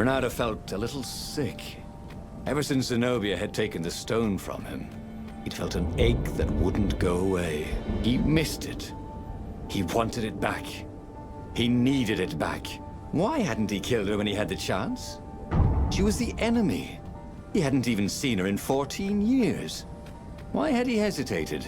Renato felt a little sick. Ever since Zenobia had taken the stone from him, he'd felt an ache that wouldn't go away. He missed it. He wanted it back. He needed it back. Why hadn't he killed her when he had the chance? She was the enemy. He hadn't even seen her in 14 years. Why had he hesitated?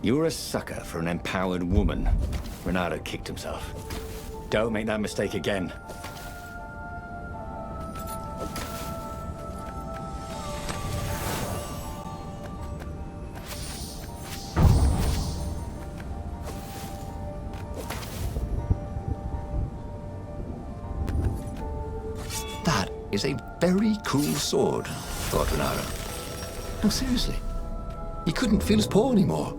You're a sucker for an empowered woman. Renato kicked himself. Don't make that mistake again. That is a very cool sword, thought Renato. No, seriously. He couldn't feel his paw anymore.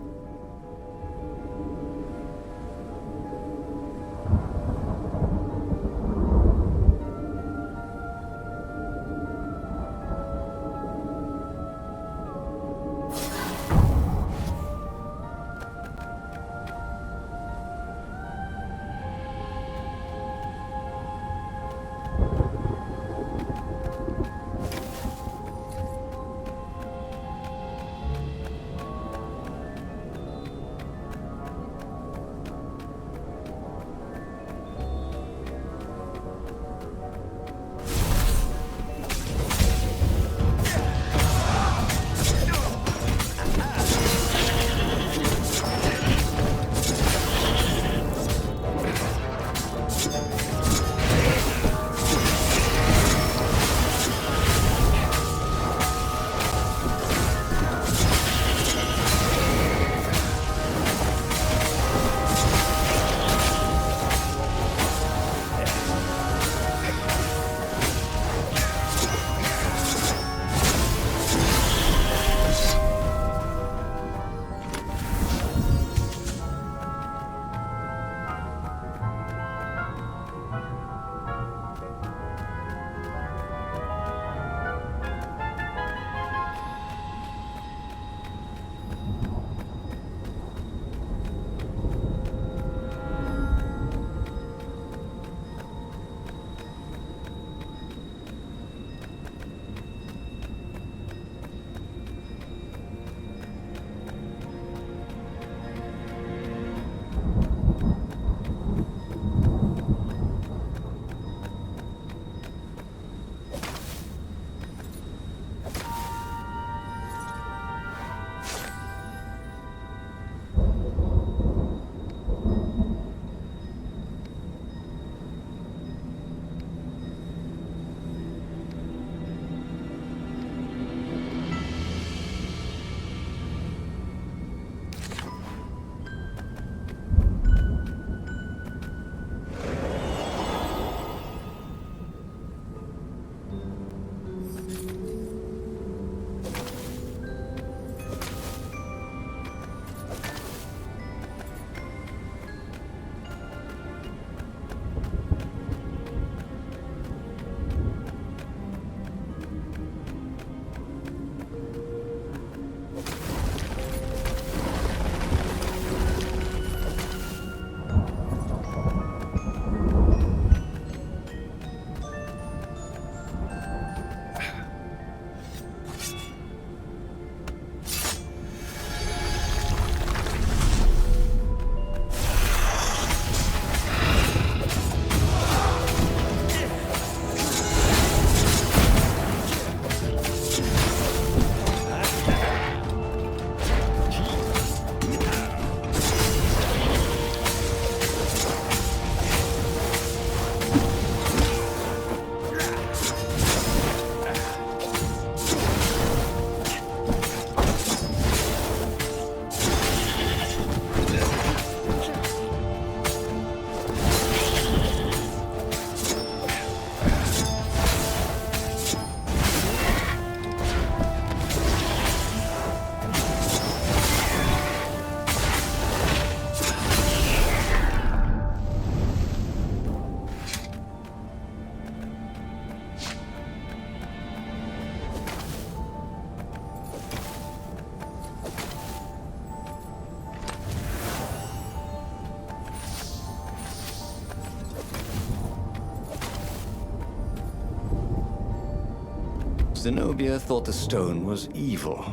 Zenobia thought the stone was evil.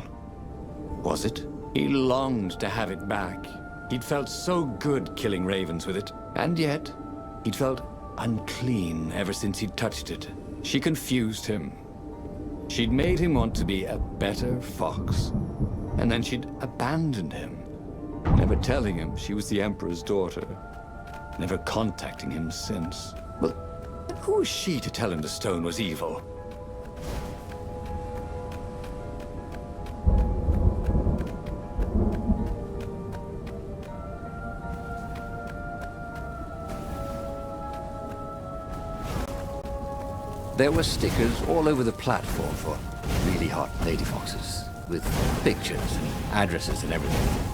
Was it? He longed to have it back. He'd felt so good killing ravens with it, and yet he'd felt unclean ever since he'd touched it. She confused him. She'd made him want to be a better fox, and then she'd abandoned him, never telling him she was the Emperor's daughter, never contacting him since. Well, who was she to tell him the stone was evil? There were stickers all over the platform for really hot lady foxes, with pictures and addresses and everything.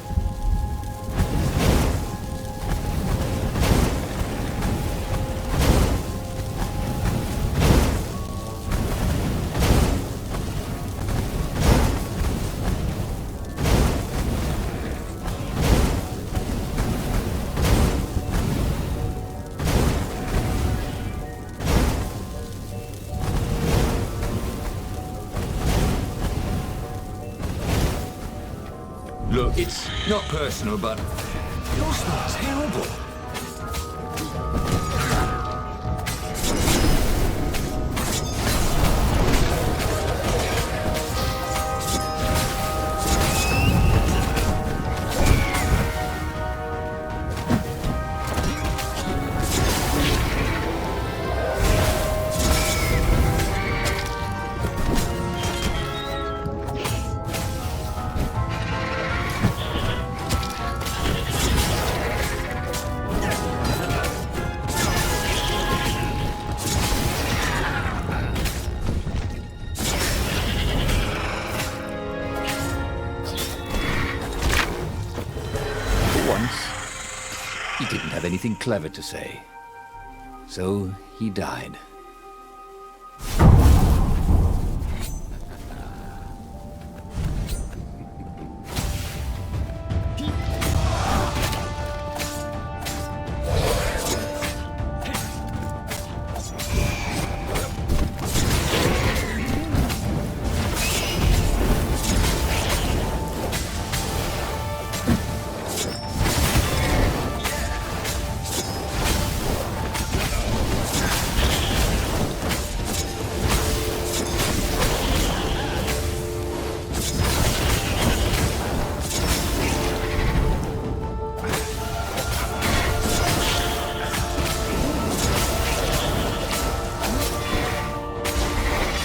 Look, it's not personal, but you smell terrible. Anything clever to say. So he died.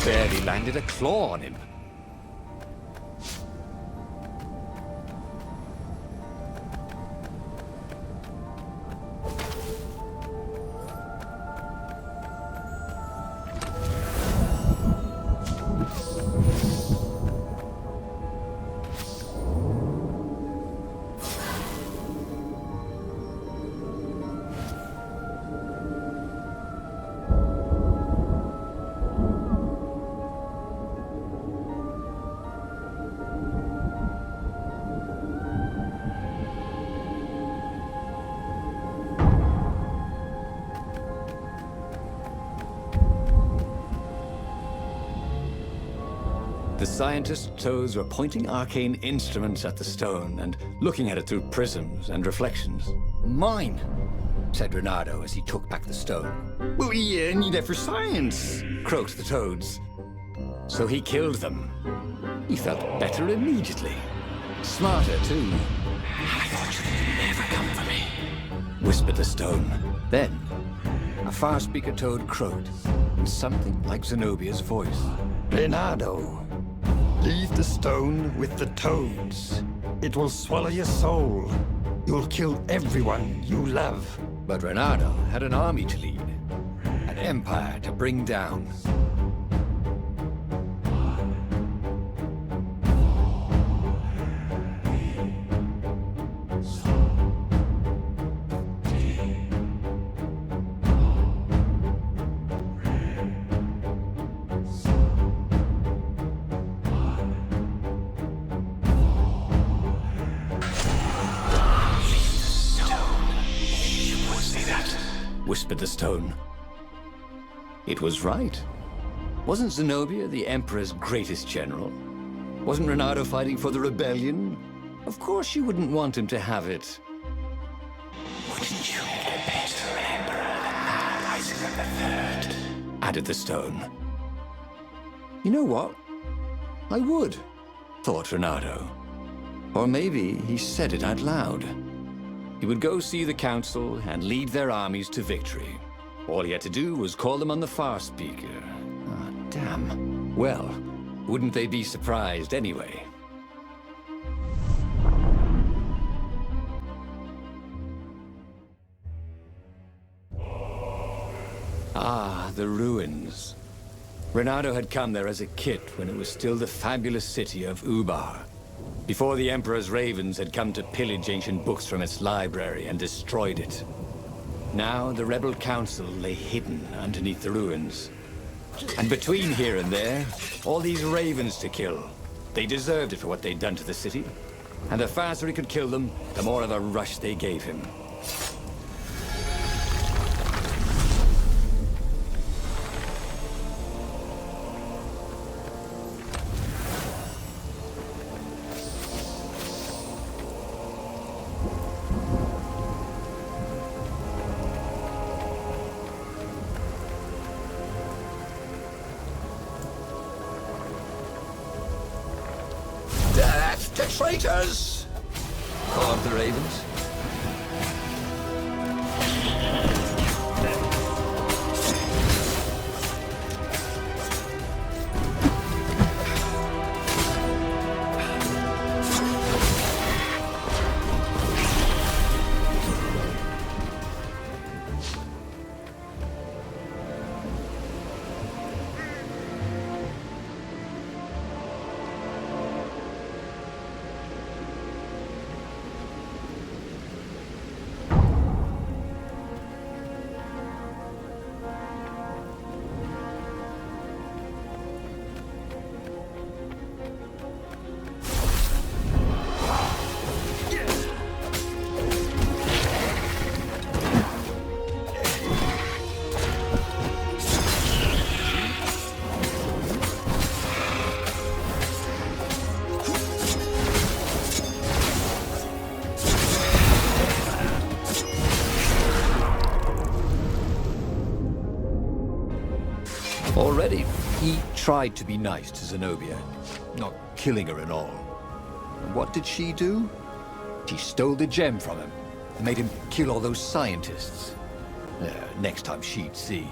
Barely landed a claw on him. The scientist's toes were pointing arcane instruments at the stone and looking at it through prisms and reflections. Mine, said Reynardo as he took back the stone. Well, we need it for science, croaked the toads. So he killed them. He felt better immediately. Smarter, too. I thought you'd never come for me, whispered the stone. Then, a far-speaker toad croaked, in something like Zenobia's voice. Reynardo, leave the stone with the toads. It will swallow your soul. You'll kill everyone you love. But Reynardo had an army to lead, an empire to bring down. Whispered the stone. It was right. Wasn't Zenobia the Emperor's greatest general? Wasn't Renato fighting for the Rebellion? Of course you wouldn't want him to have it. Wouldn't you make a better emperor than Isaac of the Third? Added the stone. You know what? I would, thought Renato. Or maybe he said it out loud. He would go see the council and lead their armies to victory. All he had to do was call them on the far speaker. Ah, damn. Well, wouldn't they be surprised anyway? Ah, the ruins. Renato had come there as a kid when it was still the fabulous city of Ubar, before the Emperor's ravens had come to pillage ancient books from its library and destroyed it. Now the rebel council lay hidden underneath the ruins. And between here and there, all these ravens to kill. They deserved it for what they'd done to the city. And the faster he could kill them, the more of a rush they gave him. Death to traitors! Called the ravens. Already, he tried to be nice to Zenobia, not killing her and all. And what did she do? She stole the gem from him and made him kill all those scientists. Next time she'd see.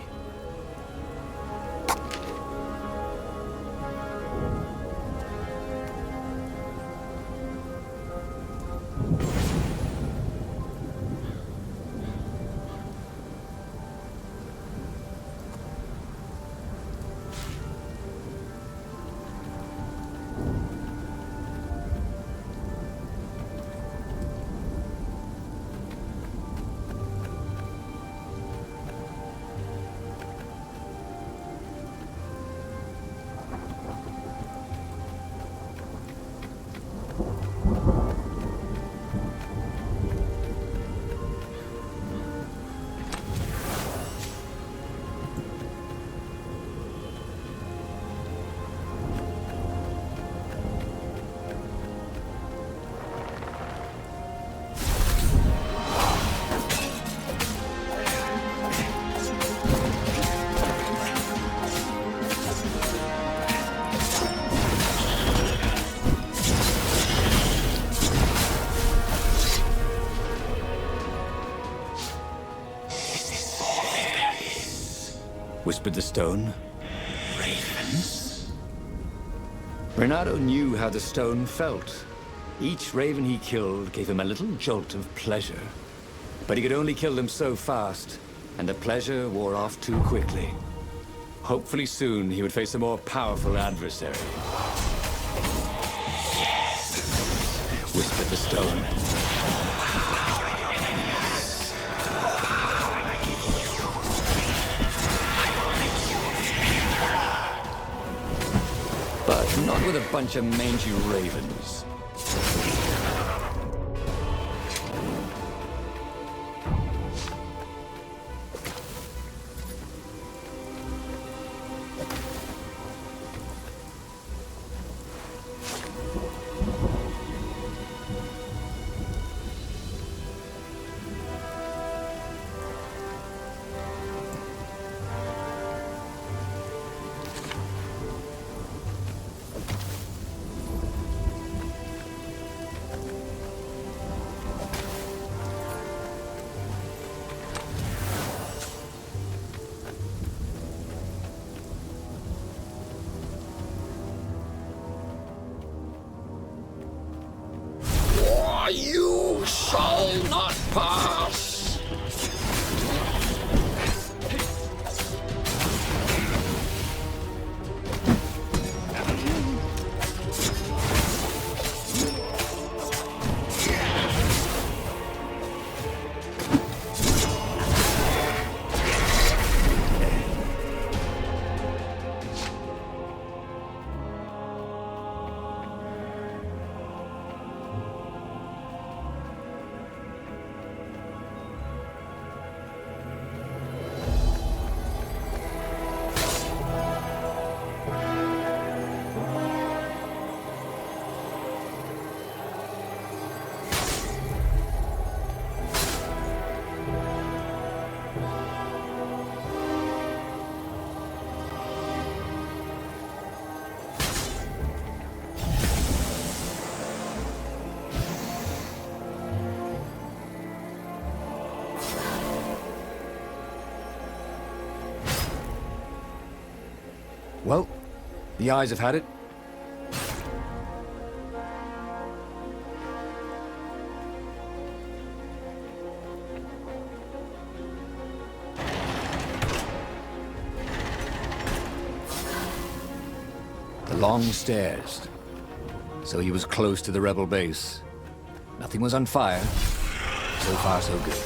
Whispered the stone. Ravens? Renato knew how the stone felt. Each raven he killed gave him a little jolt of pleasure. But he could only kill them so fast, and the pleasure wore off too quickly. Hopefully soon he would face a more powerful adversary. Yes! Whispered the stone. But not with a bunch of mangy ravens. Pass! Well, the eyes have had it. The long stairs. So he was close to the rebel base. Nothing was on fire. So far, so good.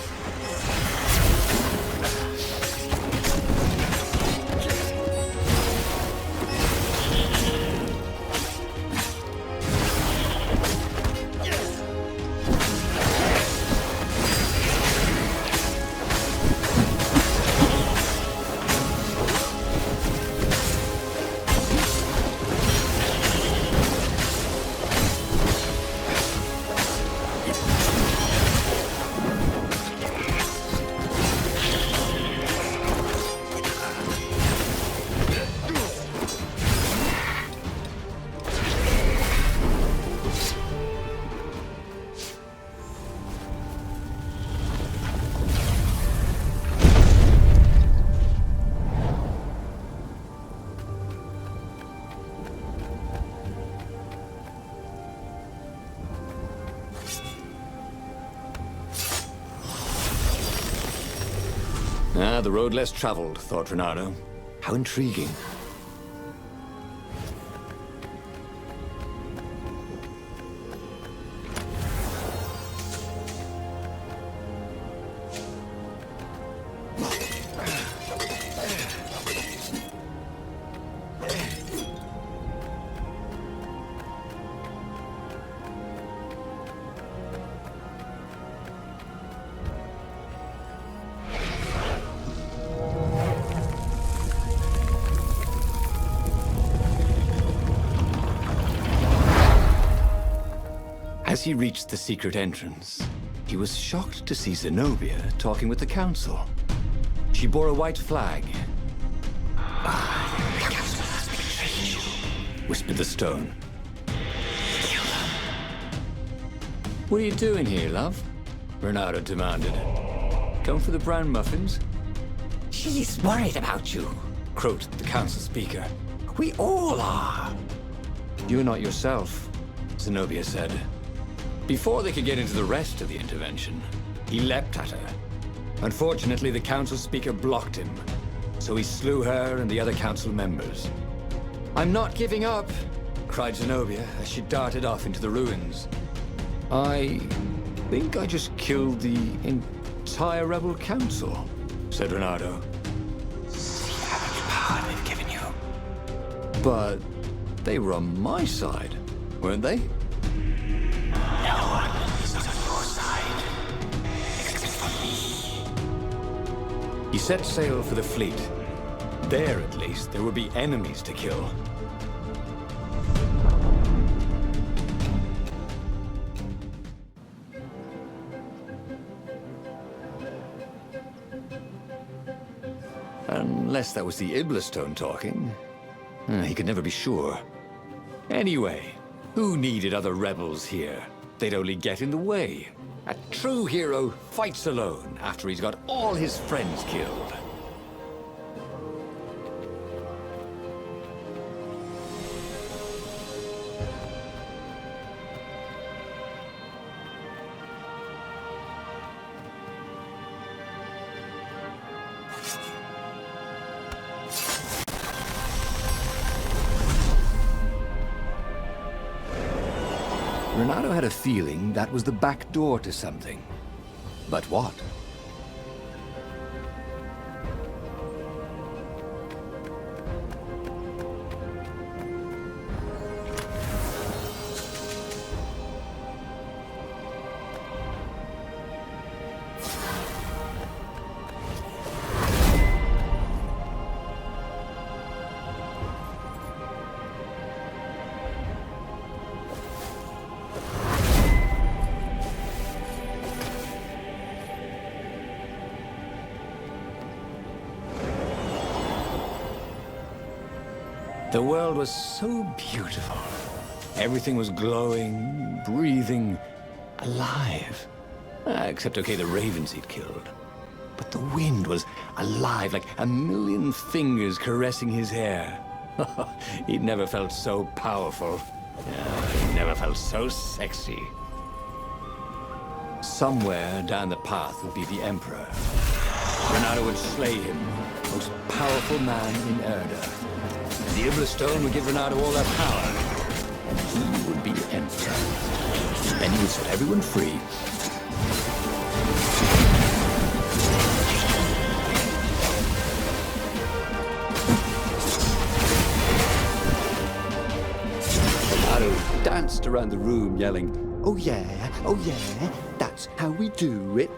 Ah, the road less traveled, thought Renato. How intriguing. As he reached the secret entrance, he was shocked to see Zenobia talking with the council. She bore a white flag. The council has betrayed you. Whispered the stone. Kill them. What are you doing here, love? Renato demanded. Come for the brown muffins? She's worried about you. Croaked the council speaker. We all are. You're not yourself, Zenobia said. Before they could get into the rest of the intervention, he leapt at her. Unfortunately, the council speaker blocked him, so he slew her and the other council members. I'm not giving up, cried Zenobia as she darted off into the ruins. I think I just killed the entire rebel council, said Renato. See how much power they've given you. But they were on my side, weren't they? No one is on your side. Except for me. He set sail for the fleet. There, at least, there would be enemies to kill. Unless that was the Iblis-Stone talking. He could never be sure. Anyway, who needed other rebels here? They'd only get in the way. A true hero fights alone after he's got all his friends killed. Renato had a feeling that was the back door to something. But what? The world was so beautiful. Everything was glowing, breathing, alive. Except, okay, the ravens he'd killed. But the wind was alive, like a million fingers caressing his hair. He'd never felt so powerful. He'd never felt so sexy. Somewhere down the path would be the Emperor. Renato would slay him, most powerful man in Erda. The Iblis-Stone would give Renato all that power. And he would be Emperor. Then he would set everyone free. Renato danced around the room yelling, oh yeah, that's how we do it.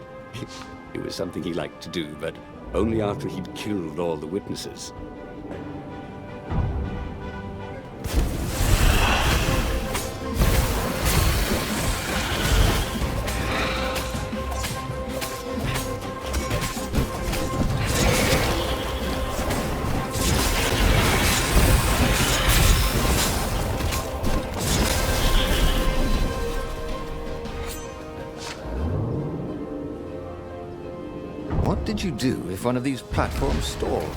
It was something he liked to do, but only after he'd killed all the witnesses. What did you do if one of these platforms stalled?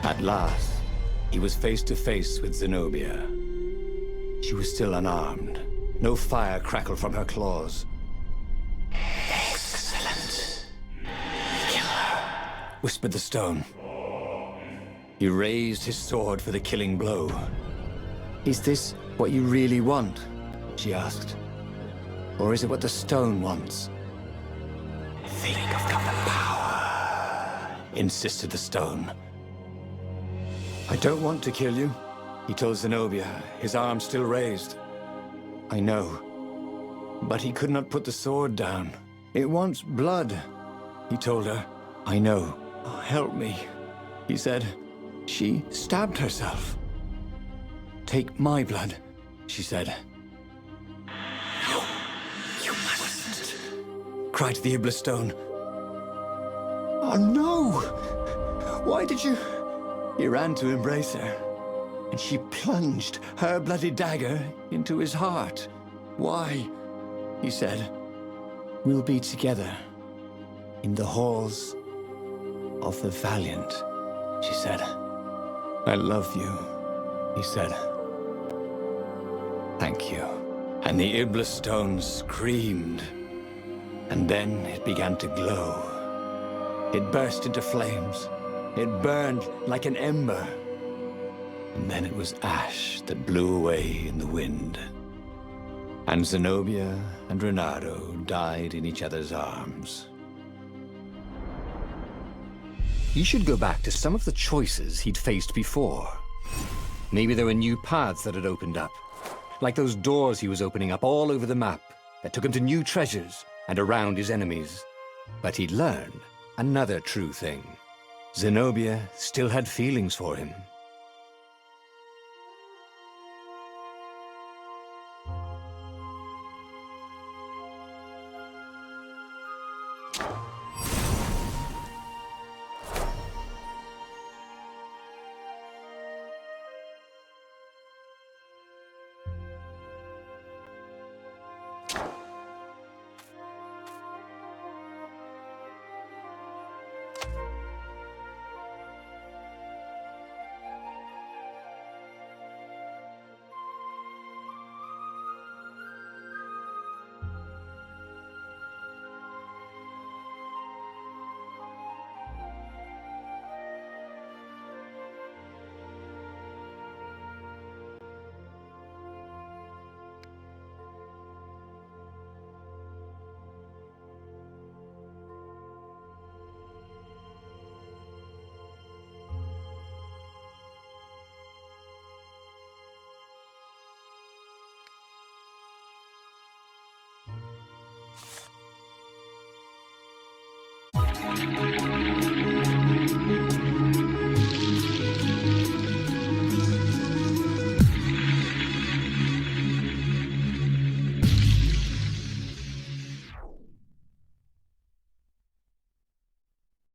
At last, he was face to face with Zenobia. She was still unarmed. No fire crackled from her claws. Excellent. Kill her, Whispered the stone. He raised his sword for the killing blow. Is this what you really want? She asked. Or is it what the stone wants? Think of the power. Insisted the stone. I don't want to kill you, he told Zenobia, his arm still raised. I know, but he could not put the sword down. It wants blood, he told her. I know. Oh, help me, he said. She stabbed herself. Take my blood, she said. No, you mustn't. Cried the Iblis-Stone. Oh no! Why did you... He ran to embrace her, and she plunged her bloody dagger into his heart. Why? He said. We'll be together in the halls of the valiant, she said. I love you, he said. Thank you. And the Iblis-Stone screamed, and then it began to glow. It burst into flames. It burned like an ember. And then it was ash that blew away in the wind. And Zenobia and Renato died in each other's arms. He should go back to some of the choices he'd faced before. Maybe there were new paths that had opened up, like those doors he was opening up all over the map that took him to new treasures and around his enemies. But he'd learned another true thing. Zenobia still had feelings for him.